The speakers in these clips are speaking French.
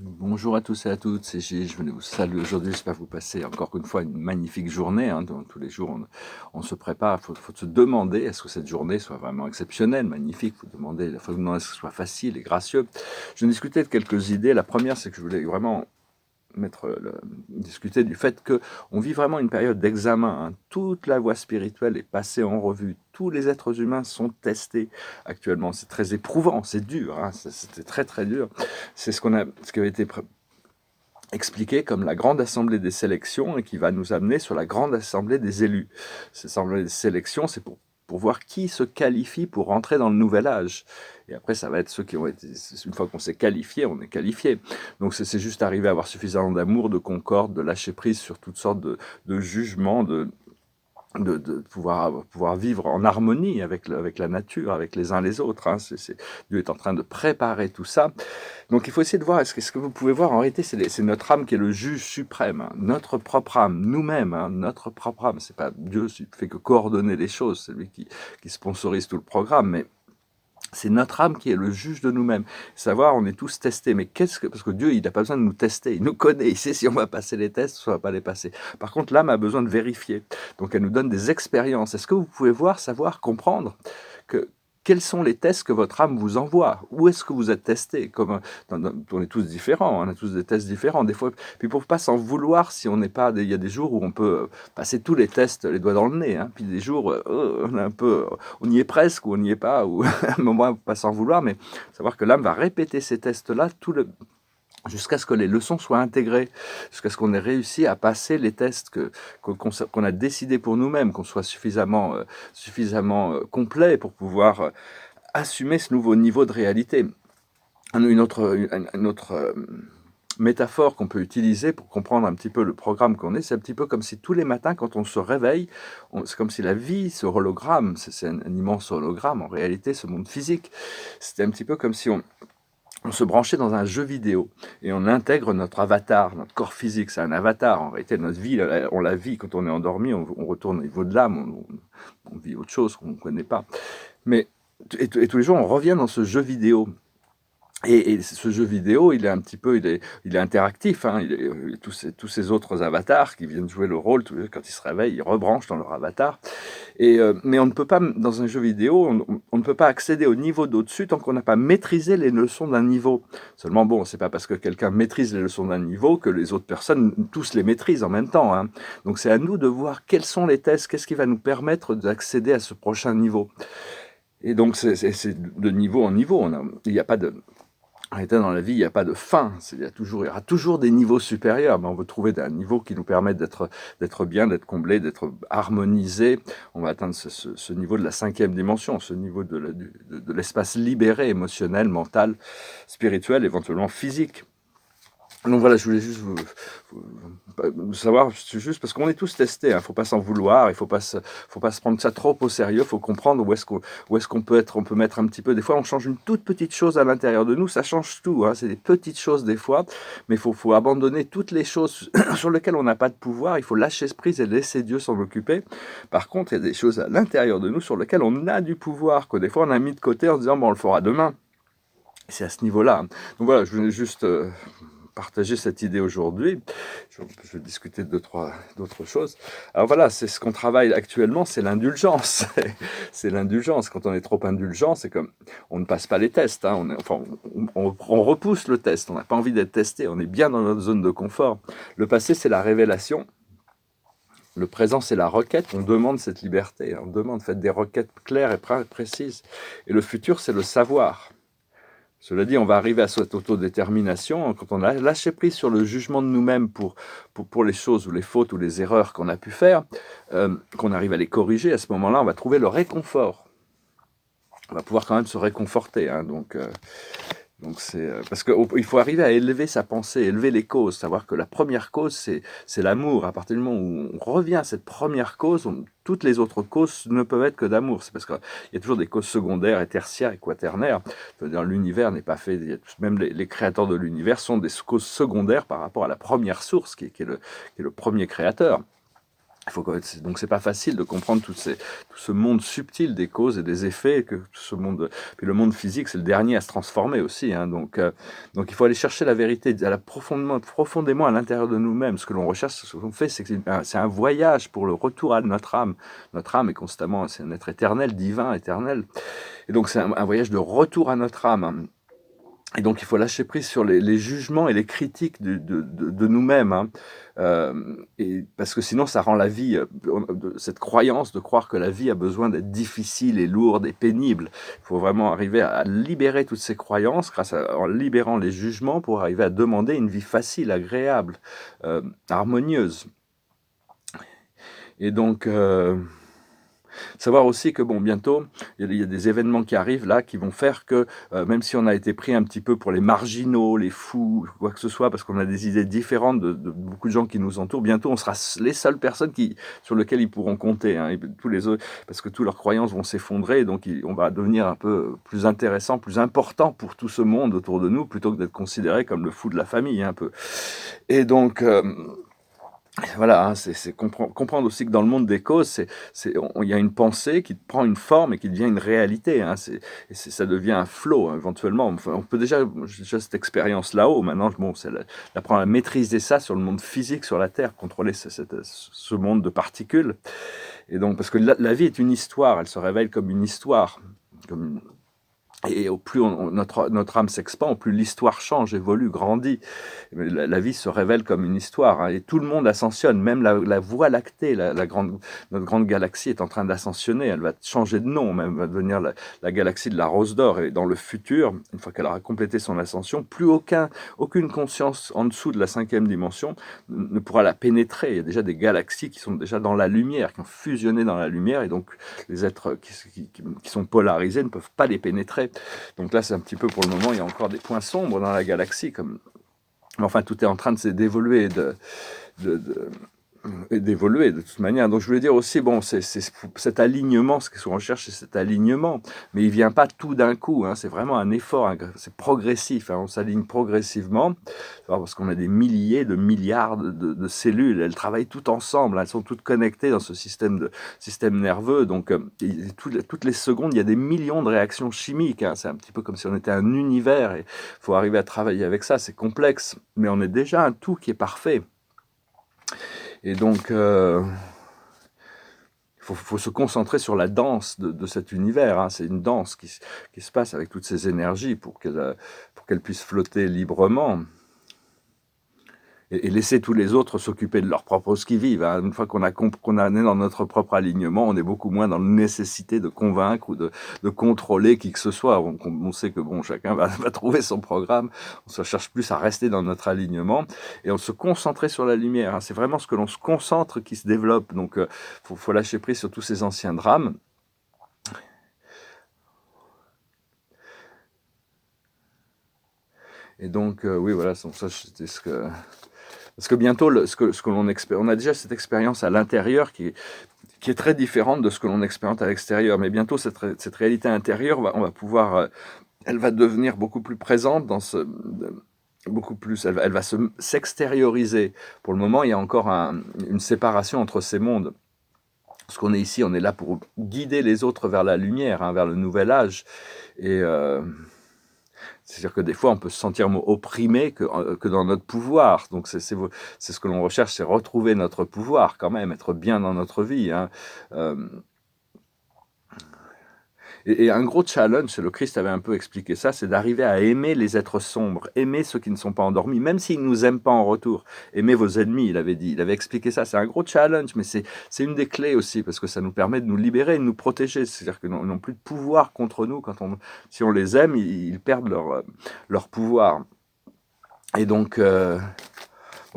Bonjour à tous et à toutes, c'est Gilles, je venais vous saluer aujourd'hui, j'espère que vous passez encore une fois une magnifique journée, dont tous les jours on se prépare, faut se demander est-ce que cette journée soit vraiment exceptionnelle, magnifique, faut demander, faut demander est-ce que ce soit facile et gracieux. Je discutais de quelques idées, la première c'est que je voulais vraiment discuter du fait qu'on vit vraiment une période d'examen. Toute la voie spirituelle est passée en revue. Tous les êtres humains sont testés actuellement. C'est très éprouvant, c'est dur. C'était très très dur. C'est ce qui avait été expliqué comme la grande assemblée des sélections et qui va nous amener sur la grande assemblée des élus. Cette assemblée des sélections, c'est pour voir qui se qualifie pour rentrer dans le nouvel âge. Et après, ça va être ceux qui ont été... Une fois qu'on s'est qualifié, on est qualifié. Donc c'est juste arriver à avoir suffisamment d'amour, de concorde, de lâcher prise sur toutes sortes de jugements, de pouvoir vivre en harmonie avec la nature, avec les uns les autres. Dieu est en train de préparer tout ça. Donc il faut essayer de voir, ce que vous pouvez voir, en réalité, c'est notre âme qui est le juge suprême, notre propre âme, nous-mêmes, notre propre âme. C'est pas Dieu qui fait que coordonner les choses, c'est lui qui sponsorise tout le programme, mais c'est notre âme qui est le juge de nous-mêmes. Savoir, on est tous testés, mais parce que Dieu, il n'a pas besoin de nous tester, il nous connaît, il sait si on va passer les tests ou on va pas les passer. Par contre, l'âme a besoin de vérifier, donc elle nous donne des expériences. Est-ce que vous pouvez voir, savoir, comprendre que quels sont les tests que votre âme vous envoie? Où est-ce que vous êtes testé? On est tous différents, on a tous des tests différents. Des fois, puis pour pas s'en vouloir, si on n'est pas, il y a des jours où on peut passer tous les tests les doigts dans le nez, puis des jours on est un peu, on y est presque ou on n'y est pas, ou à un moment, pas s'en vouloir, mais savoir que l'âme va répéter ces tests-là jusqu'à ce que les leçons soient intégrées, jusqu'à ce qu'on ait réussi à passer les tests qu'on a décidé pour nous-mêmes, qu'on soit suffisamment complet pour pouvoir assumer ce nouveau niveau de réalité. Une autre métaphore qu'on peut utiliser pour comprendre un petit peu le programme qu'on est, c'est un petit peu comme si tous les matins, quand on se réveille, c'est comme si la vie, ce hologramme, c'est un immense hologramme, en réalité, ce monde physique, c'était un petit peu comme si on se branchait dans un jeu vidéo et on intègre notre avatar, notre corps physique, c'est un avatar. En réalité, notre vie, on la vit quand on est endormi, on retourne au niveau de l'âme, on vit autre chose qu'on ne connaît pas. Mais et tous les jours, on revient dans ce jeu vidéo. Et ce jeu vidéo, il est interactif. Tous ces autres avatars qui viennent jouer le rôle, quand ils se réveillent, ils rebranchent dans leur avatar. Mais on ne peut pas, dans un jeu vidéo, on ne peut pas accéder au niveau d'au-dessus tant qu'on n'a pas maîtrisé les leçons d'un niveau. Seulement, bon, c'est pas parce que quelqu'un maîtrise les leçons d'un niveau que les autres personnes tous les maîtrisent en même temps. Donc c'est à nous de voir quels sont les tests, qu'est-ce qui va nous permettre d'accéder à ce prochain niveau. Et donc c'est de niveau en niveau. Il n'y a pas de... En réalité, dans la vie, il n'y a pas de fin. Il y aura toujours des niveaux supérieurs, mais on veut trouver un niveau qui nous permette d'être bien, d'être comblé, d'être harmonisé. On va atteindre ce niveau de la 5e dimension, ce niveau de l'espace libéré, émotionnel, mental, spirituel, éventuellement physique. Donc voilà, je voulais juste vous savoir, juste parce qu'on est tous testés, faut pas s'en vouloir, faut pas se prendre ça trop au sérieux, faut comprendre où est-ce qu'on peut être, on peut mettre un petit peu, des fois on change une toute petite chose à l'intérieur de nous, ça change tout, c'est des petites choses des fois, mais faut abandonner toutes les choses sur lesquelles on n'a pas de pouvoir, il faut lâcher prise et laisser Dieu s'en occuper. Par contre, il y a des choses à l'intérieur de nous sur lesquelles on a du pouvoir, que des fois on a mis de côté en se disant, bon, on le fera demain. C'est à ce niveau-là. Donc voilà, je voulais juste partager cette idée aujourd'hui. Je vais discuter de d'autres choses. Alors voilà, c'est ce qu'on travaille actuellement, c'est l'indulgence. C'est l'indulgence. Quand on est trop indulgent, c'est comme on ne passe pas les tests. On repousse le test. On n'a pas envie d'être testé. On est bien dans notre zone de confort. Le passé, c'est la révélation. Le présent, c'est la requête. On demande cette liberté. On demande, faites des requêtes claires et précises. Et le futur, c'est le savoir. Cela dit, on va arriver à cette autodétermination quand on a lâché prise sur le jugement de nous-mêmes pour les choses ou les fautes ou les erreurs qu'on a pu faire, qu'on arrive à les corriger. À ce moment-là, on va trouver le réconfort. On va pouvoir quand même se réconforter. Donc c'est parce qu'il faut arriver à élever sa pensée, élever les causes, savoir que la première cause, c'est l'amour. À partir du moment où on revient à cette première cause, toutes les autres causes ne peuvent être que d'amour. C'est parce qu'il y a toujours des causes secondaires et tertiaires et quaternaires. C'est-à-dire l'univers n'est pas fait, même les créateurs de l'univers sont des causes secondaires par rapport à la première source qui est le premier créateur. Donc c'est pas facile de comprendre tout ce monde subtil des causes et des effets, que ce monde, puis le monde physique, c'est le dernier à se transformer aussi, hein, donc il faut aller chercher la vérité profondément à l'intérieur de nous-mêmes. Ce que l'on recherche, ce qu'on fait, c'est un voyage pour le retour à notre âme. Notre âme est constamment, c'est un être éternel, divin, éternel, et donc c'est un voyage de retour à notre âme, hein. Et donc, il faut lâcher prise sur les jugements et les critiques de nous-mêmes, hein. Et parce que sinon, ça rend la vie, cette croyance de croire que la vie a besoin d'être difficile et lourde et pénible. Il faut vraiment arriver à libérer toutes ces croyances en libérant les jugements pour arriver à demander une vie facile, agréable, harmonieuse. Et donc, savoir aussi que bientôt, il y a des événements qui arrivent là, qui vont faire que, même si on a été pris un petit peu pour les marginaux, les fous, quoi que ce soit, parce qu'on a des idées différentes de beaucoup de gens qui nous entourent, bientôt on sera les seules personnes sur lesquelles ils pourront compter, hein, et tous les autres, parce que toutes leurs croyances vont s'effondrer, donc on va devenir un peu plus intéressant, plus important pour tout ce monde autour de nous, plutôt que d'être considéré comme le fou de la famille, un peu. Et donc, voilà, hein, c'est comprendre aussi que dans le monde des causes, il y a une pensée qui prend une forme et qui devient une réalité, hein, ça devient un flow, hein, éventuellement. Enfin, on peut déjà, j'ai déjà cette expérience là-haut. Maintenant, c'est d'apprendre à maîtriser ça sur le monde physique, sur la Terre, contrôler ce monde de particules. Et donc, parce que la vie est une histoire, elle se révèle comme une histoire. Et au plus notre âme s'expand, au plus l'histoire change, évolue, grandit. La vie se révèle comme une histoire, hein, et tout le monde ascensionne, même la Voie lactée, notre grande galaxie est en train d'ascensionner, elle va changer de nom, même va devenir la galaxie de la Rose d'Or, et dans le futur, une fois qu'elle aura complété son ascension, plus aucune conscience en dessous de la 5e dimension ne pourra la pénétrer. Il y a déjà des galaxies qui sont déjà dans la lumière, qui ont fusionné dans la lumière, et donc les êtres qui sont polarisés ne peuvent pas les pénétrer. Donc là, c'est un petit peu, pour le moment, il y a encore des points sombres dans la galaxie. Mais enfin, tout est en train d'évoluer, d'évoluer de toute manière. Donc je voulais dire aussi, c'est cet alignement, ce qu'on recherche, c'est cet alignement, mais il vient pas tout d'un coup, hein, c'est vraiment un effort, hein, c'est progressif, hein, on s'aligne progressivement, parce qu'on a des milliers de milliards de cellules, elles travaillent toutes ensemble, elles sont toutes connectées dans ce système nerveux, donc toutes les secondes, il y a des millions de réactions chimiques, hein, c'est un petit peu comme si on était un univers, et il faut arriver à travailler avec ça, c'est complexe, mais on est déjà un tout qui est parfait. Et donc, il faut se concentrer sur la danse de cet univers, hein. C'est une danse qui se passe avec toutes ces énergies pour qu'elle puisse flotter librement. Et laisser tous les autres s'occuper de leur propre qui-vive, hein. Une fois qu'on est dans notre propre alignement, on est beaucoup moins dans la nécessité de convaincre ou de contrôler qui que ce soit. On sait que chacun va trouver son programme. On se cherche plus à rester dans notre alignement et on se concentrer sur la lumière, hein. C'est vraiment ce que l'on se concentre qui se développe. Donc, faut lâcher prise sur tous ces anciens drames. Et donc, oui, voilà, ça c'était ce que... Parce que bientôt, ce que l'on on a déjà cette expérience à l'intérieur qui est très différente de ce que l'on expérimente à l'extérieur. Mais bientôt, cette réalité intérieure, on va pouvoir, elle va devenir beaucoup plus présente beaucoup plus, elle va s'extérioriser. Pour le moment, il y a encore une séparation entre ces mondes. Parce qu'on est ici, on est là pour guider les autres vers la lumière, hein, vers le nouvel âge. Et c'est-à-dire que des fois, on peut se sentir opprimé que dans notre pouvoir. Donc, c'est ce que l'on recherche, c'est retrouver notre pouvoir quand même, être bien dans notre vie, hein. Et un gros challenge, le Christ avait un peu expliqué ça, c'est d'arriver à aimer les êtres sombres, aimer ceux qui ne sont pas endormis, même s'ils ne nous aiment pas en retour. Aimez vos ennemis, il avait expliqué ça. C'est un gros challenge, mais c'est une des clés aussi, parce que ça nous permet de nous libérer, de nous protéger. C'est-à-dire qu'ils n'ont plus de pouvoir contre nous. Si on les aime, ils perdent leur pouvoir. Et donc...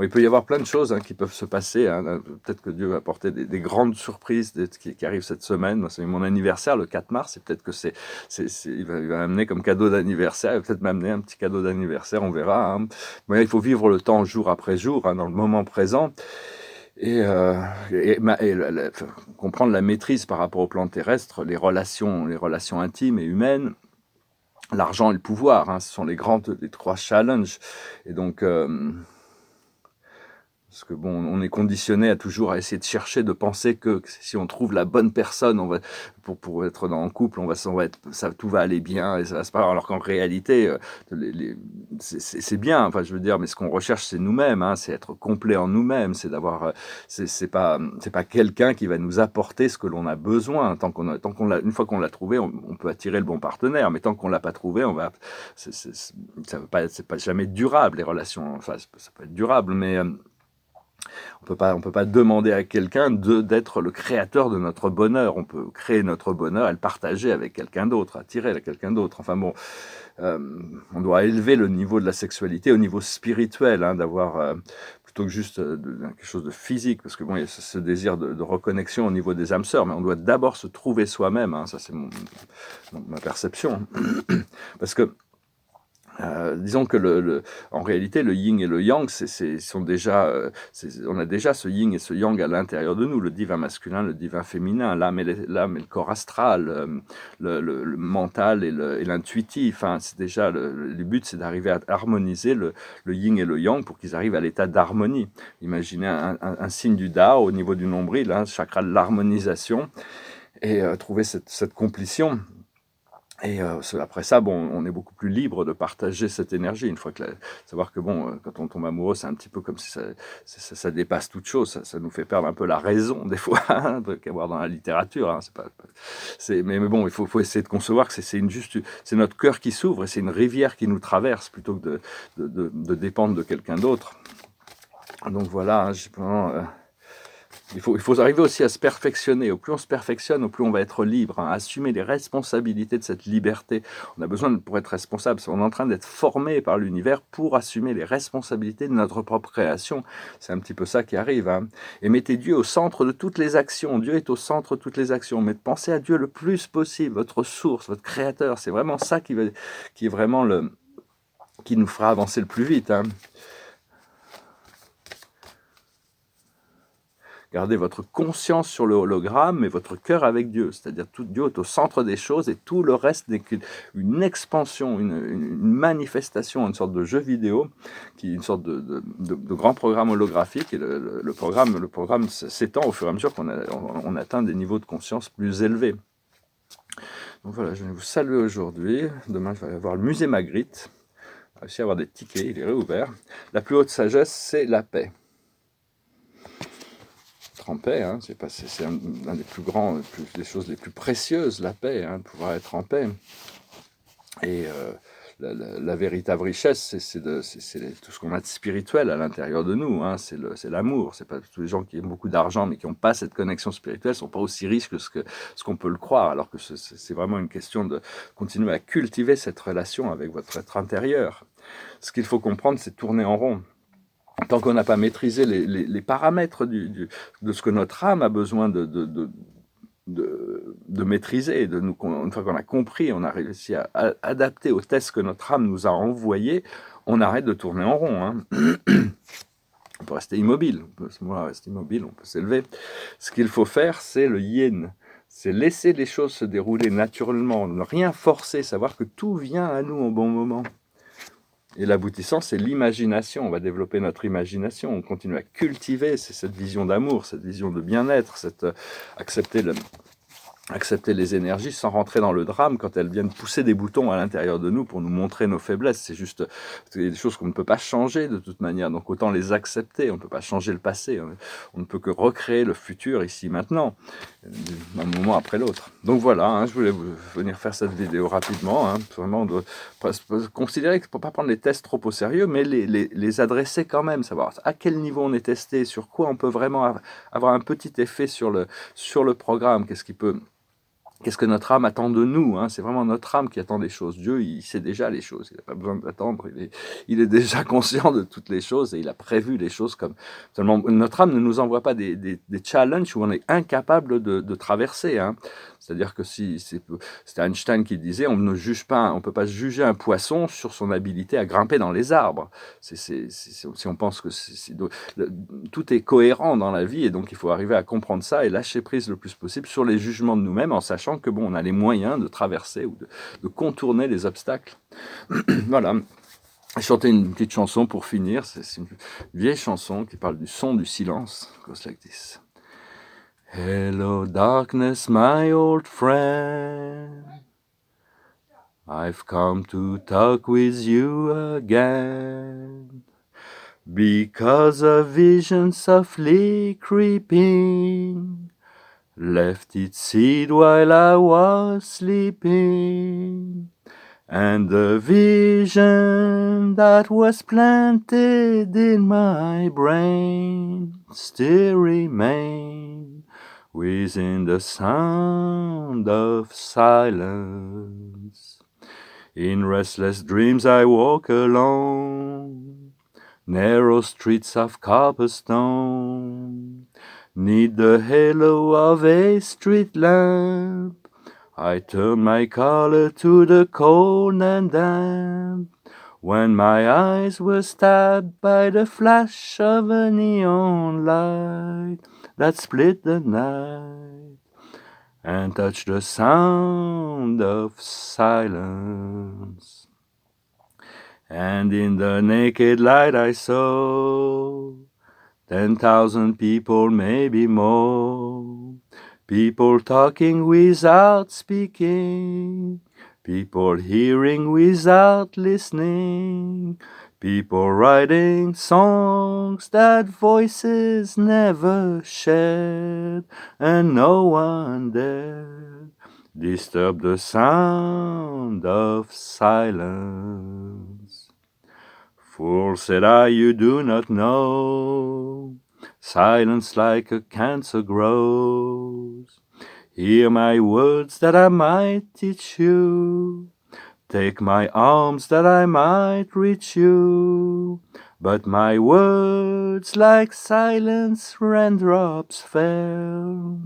il peut y avoir plein de choses, hein, qui peuvent se passer, hein. Peut-être que Dieu va apporter des grandes surprises qui arrivent cette semaine. Moi, c'est mon anniversaire, le 4 mars, et peut-être que il va amener comme cadeau d'anniversaire, il va peut-être m'amener un petit cadeau d'anniversaire, on verra, hein. Mais il faut vivre le temps jour après jour, hein, dans le moment présent, et comprendre la maîtrise par rapport au plan terrestre, les relations intimes et humaines, l'argent et le pouvoir, hein, ce sont les 3 challenges. Et donc... Parce que bon, on est conditionné à toujours à essayer de chercher, de penser que si on trouve la bonne personne, on va pour être dans le couple, tout va aller bien et ça va se passer. Alors qu'en réalité, c'est bien. Enfin, je veux dire, mais ce qu'on recherche, c'est nous-mêmes. Hein, c'est être complet en nous-mêmes. C'est d'avoir. C'est pas quelqu'un qui va nous apporter ce que l'on a besoin. Une fois qu'on l'a trouvé, on peut attirer le bon partenaire. Mais tant qu'on l'a pas trouvé, c'est pas jamais durable les relations. Enfin, ça peut être durable, mais on peut pas demander à quelqu'un d'être le créateur de notre bonheur. On peut créer notre bonheur et le partager avec quelqu'un d'autre, attirer à quelqu'un d'autre. Enfin bon, on doit élever le niveau de la sexualité au niveau spirituel, hein, d'avoir plutôt que juste quelque chose de physique, parce que bon, il y a ce désir de reconnexion au niveau des âmes sœurs, mais on doit d'abord se trouver soi-même. Hein, ça, c'est ma perception, parce que disons que en réalité, le yin et le yang, sont déjà, on a déjà ce yin et ce yang à l'intérieur de nous, le divin masculin, le divin féminin, l'âme et le corps astral, le mental et l'intuitif. Hein, c'est déjà le but, c'est d'arriver à harmoniser le yin et le yang pour qu'ils arrivent à l'état d'harmonie. Imaginez un signe du Dao au niveau du nombril, hein, chakra de l'harmonisation, et trouver cette complétion. Et après ça, bon, on est beaucoup plus libre de partager cette énergie. Une fois que savoir que bon, quand on tombe amoureux, c'est un petit peu comme si ça dépasse toute chose. Ça nous fait perdre un peu la raison des fois, hein, qu'à voir dans la littérature. Hein, mais bon, il faut essayer de concevoir que c'est notre cœur qui s'ouvre et c'est une rivière qui nous traverse plutôt que de dépendre de quelqu'un d'autre. Donc voilà, hein, il faut arriver aussi à se perfectionner. Au plus on se perfectionne, au plus on va être libre, hein, assumer les responsabilités de cette liberté. On a besoin, pour être responsable, on est en train d'être formé par l'univers pour assumer les responsabilités de notre propre création. C'est un petit peu ça qui arrive. Hein. Et mettez Dieu au centre de toutes les actions. Dieu est au centre de toutes les actions. Mais pensez à Dieu le plus possible, votre source, votre créateur. C'est vraiment ça qui est vraiment qui nous fera avancer le plus vite. Hein. Gardez votre conscience sur le hologramme et votre cœur avec Dieu. C'est-à-dire tout Dieu est au centre des choses et tout le reste n'est qu'une expansion, une manifestation, une sorte de jeu vidéo, une sorte de grand programme holographique. Et le programme s'étend au fur et à mesure qu'on atteint des niveaux de conscience plus élevés. Donc voilà, je vais vous saluer aujourd'hui. Demain, je vais aller voir le musée Magritte. Je vais réussi à avoir des tickets, il est réouvert. La plus haute sagesse, c'est la paix. En paix, hein, c'est un des plus grands, des choses les plus précieuses, la paix, hein, de pouvoir être en paix. Et la véritable richesse, c'est tout ce qu'on a de spirituel à l'intérieur de nous, hein, c'est l'amour. C'est pas tous les gens qui ont beaucoup d'argent mais qui n'ont pas cette connexion spirituelle sont pas aussi riches que ce qu'on peut le croire, alors que c'est vraiment une question de continuer à cultiver cette relation avec votre être intérieur. Ce qu'il faut comprendre, c'est tourner en rond. Tant qu'on n'a pas maîtrisé les paramètres de ce que notre âme a besoin de maîtriser, une fois qu'on a compris, on a réussi à adapter au test que notre âme nous a envoyé, on arrête de tourner en rond. Hein. On peut rester immobile, on peut s'élever. Ce qu'il faut faire, c'est le yin. C'est laisser les choses se dérouler naturellement, ne rien forcer, savoir que tout vient à nous au bon moment. Et l'aboutissant, c'est l'imagination. On va développer notre imagination. On continue à cultiver cette vision d'amour, cette vision de bien-être, accepter les énergies sans rentrer dans le drame quand elles viennent pousser des boutons à l'intérieur de nous pour nous montrer nos faiblesses. C'est des choses qu'on ne peut pas changer de toute manière. Donc autant les accepter. On ne peut pas changer le passé. On ne peut que recréer le futur ici, maintenant, un moment après l'autre. Donc voilà, hein, je voulais venir faire cette vidéo rapidement. Hein, vraiment, on doit considérer qu'il ne faut pas prendre les tests trop au sérieux, mais les adresser quand même, savoir à quel niveau on est testé, sur quoi on peut vraiment avoir un petit effet sur le programme, Qu'est-ce que notre âme attend de nous, hein? C'est vraiment notre âme qui attend des choses. Dieu, il sait déjà les choses. Il n'a pas besoin d'attendre. Il est déjà conscient de toutes les choses et il a prévu les choses comme... Seulement, notre âme ne nous envoie pas des challenges où on est incapable de traverser. Hein. C'est-à-dire que c'était Einstein qui disait, on ne peut pas juger un poisson sur son habilité à grimper dans les arbres. Si on pense que tout est cohérent dans la vie et donc il faut arriver à comprendre ça et lâcher prise le plus possible sur les jugements de nous-mêmes en sachant que on a les moyens de traverser ou de contourner les obstacles. Voilà. chanter une petite chanson pour finir. C'est une vieille chanson qui parle du son du silence. It goes like this. Hello darkness, my old friend. I've come to talk with you again. Because a vision softly creeping left its seed while I was sleeping. And the vision that was planted in my brain still remains within the sound of silence. In restless dreams I walk alone, narrow streets of cobblestone, 'neath the halo of a street lamp. I turn my collar to the cold and damp, when my eyes were stabbed by the flash of a neon light that split the night and touched the sound of silence. And in the naked light I saw 10,000 people, maybe more. People talking without speaking, people hearing without listening, people writing songs that voices never shared, and no one dared disturb the sound of silence. Fool, said I, you do not know, silence like a cancer grows. Hear my words that I might teach you, take my arms that I might reach you. But my words like silence raindrops fell,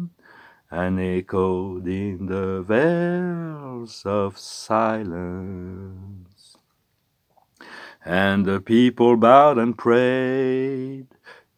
and echoed in the vales of silence. And the people bowed and prayed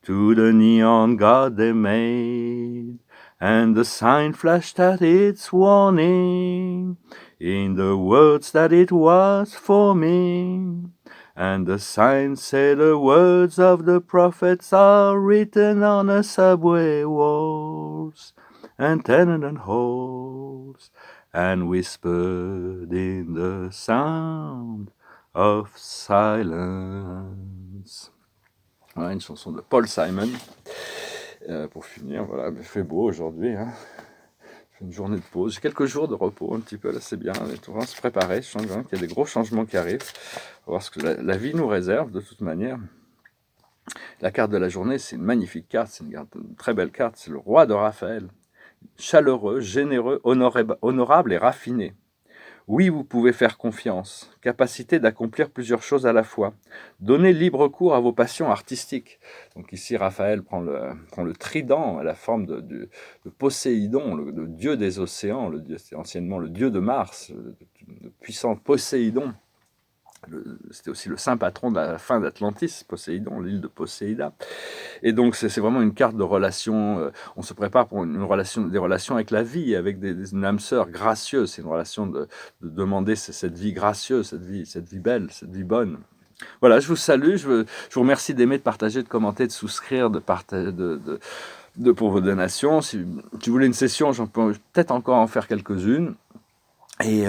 to the neon god they made, and the sign flashed at its warning in the words that it was forming. And the sign said the words of the prophets are written on the subway walls and tenement halls, and whispered in the sound of silence. Voilà, une chanson de Paul Simon. Pour finir, voilà, il fait beau aujourd'hui. Hein. Une journée de pause. J'ai quelques jours de repos un petit peu, là c'est bien. On va se préparer. Je sens bien qu'il y a des gros changements qui arrivent. On va voir ce que la vie nous réserve de toute manière. La carte de la journée, c'est une magnifique carte. C'est une très belle carte. C'est le roi de Raphaël. Chaleureux, généreux, honorable et raffiné. Oui, vous pouvez faire confiance, capacité d'accomplir plusieurs choses à la fois. Donnez libre cours à vos passions artistiques. Donc ici, Raphaël prend le trident à la forme de Poséidon, le dieu des océans, c'est anciennement le dieu de Mars, le puissant Poséidon. C'était aussi le saint patron de la fin d'Atlantis, Poséidon, l'île de Poséida. Et donc c'est vraiment une carte de relation, on se prépare pour des relations avec la vie, avec une âme sœur gracieuse. C'est une relation de demander cette vie gracieuse, cette vie belle, cette vie bonne. Voilà, je vous salue, je vous remercie d'aimer, de partager, de commenter, de souscrire, pour vos donations. Si vous voulez une session, j'en peux peut-être encore en faire quelques-unes. Et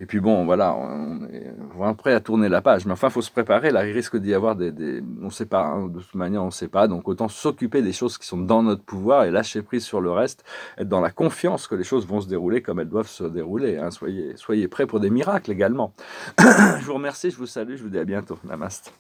puis bon, voilà, on est vraiment prêt à tourner la page. Mais enfin, il faut se préparer. Là, il risque d'y avoir on ne sait pas, hein, de toute manière, on ne sait pas. Donc, autant s'occuper des choses qui sont dans notre pouvoir et lâcher prise sur le reste. Être dans la confiance que les choses vont se dérouler comme elles doivent se dérouler. Hein. Soyez prêts pour des miracles également. Je vous remercie, je vous salue, je vous dis à bientôt. Namaste.